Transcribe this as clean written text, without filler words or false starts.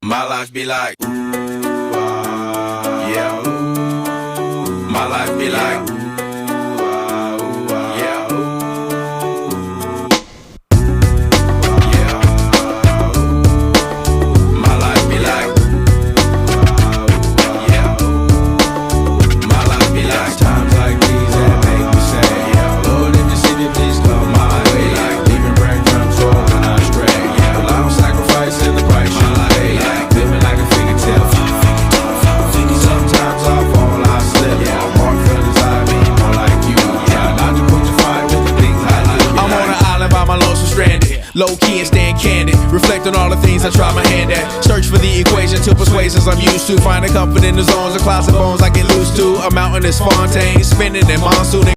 My life be like, yeah. My life be like, yeah. Yeah. My life be like, yeah. My life be like times like these that make me say, yeah. Lord, if you see me, please come my way. Like leaving breadcrumbs for when I stray. Yeah. Well, I don't sacrifice in the price you pay. Like living like a figure tale. Sometimes I fall, I slip. Yeah, I'm more feelings, I mean more like you. Yeah, not to put you fight with the things I do. I'm on an island by my lonesome stranded, low key and staying candid, reflect on all the things I try my hand at. Search for the equation to persuasions I'm used to. Finding comfort in the zones of clouds and bones I get loose to. A mountain is Fontaine, spinning in monsoon.